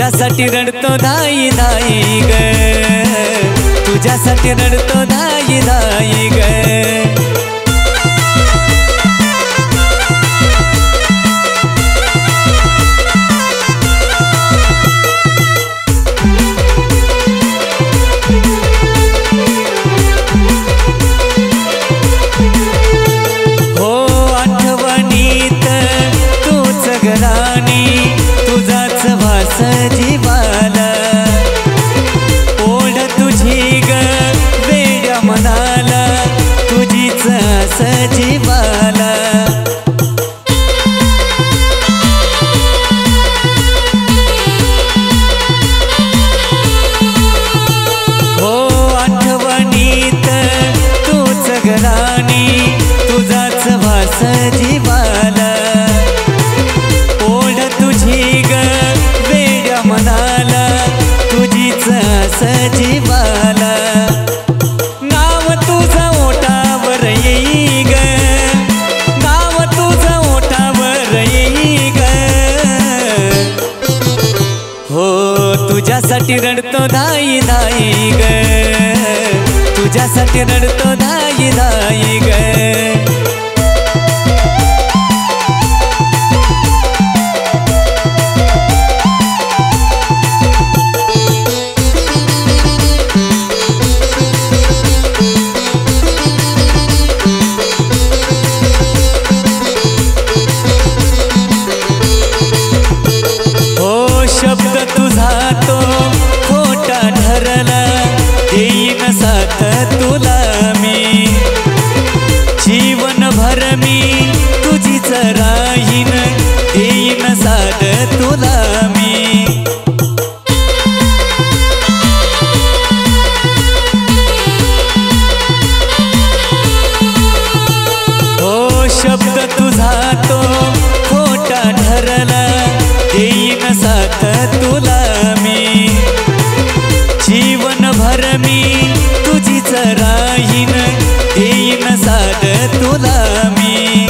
तुझ्यासाठी रडतो धाई धाई ग, तुझ्यासाठी रडतो धाई धाई ग। जीवाला ओढ तुझी ग वेड्या मनाला, तुझीच आस जीवाला। हो आठवणीत तूच ग राणी, तुझाच भास जीवाला। ओढ तुझी ग मनाला, तुझीच आस जीवाला। नाव तुझं ओठावर येई ग, नाव तुझं ओठावर येई ग। हो तुझ्यासाठी रडतो धाई धाई ग, तुझ्यासाठी रडतो धाई धाई ग। शब्द तुझा तो खोटा ठरला, देईन साथ तुला मी। जीवन भर मी तुझीच राहीन, देईन साथ तुला मी। हो शब्द तुझा तो खोटा ठरला, देईन साथ तुला मी। जीवन भर मी तुझीच राहीन, देईन साथ तुला मी।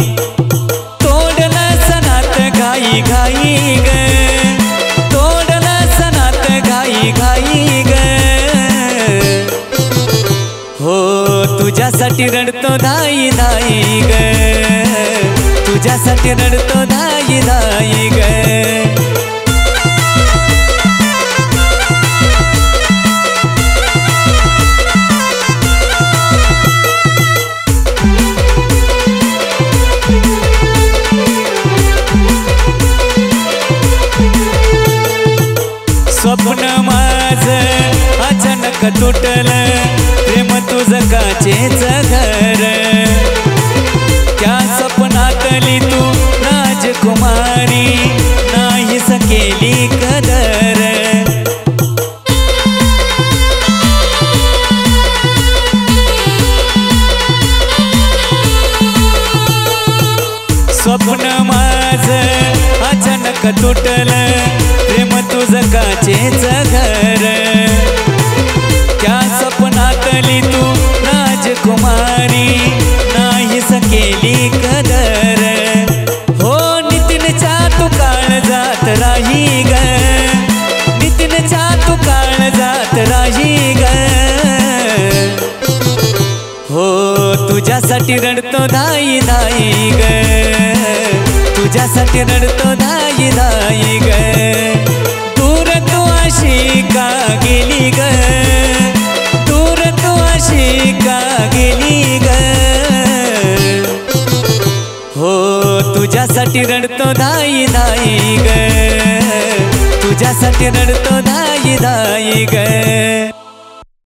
तोडलं सनात घाई घाई ग, तोडलं सनात घाई घाई ग। हो तुझ्यासाठी रडतो धाई धाई ग, तुझ्यासाठी रडतो धाई धाई ग। स्वप्न माझं अचानक तुटलं, प्रेम तुझं काचेच घर। त्या स्वप्नातली तू राजकुमारी, नाहीस केली कदर। स्वप्न माझं अचानक तुटलं, प्रेम तुझं काचेच घर। त्या स्वप्नातली तू राजकुमारी, नाहीस केली कदर। हो नितीनच्या तू काळ जात राही ग, नितीनच्या तू काळ जात राही ग। हो तुझ्यासाठी रडतो धाई धाई ग, तुझ्यासाठी रडतो धाई धाई ग। दूर तू अशी का गेली ग, दूर तू अशी का गेली ग। हो तुझ्यासाठी रडतो धाई धाई ग, तुझ्यासाठी रडतो धाई धाई ग।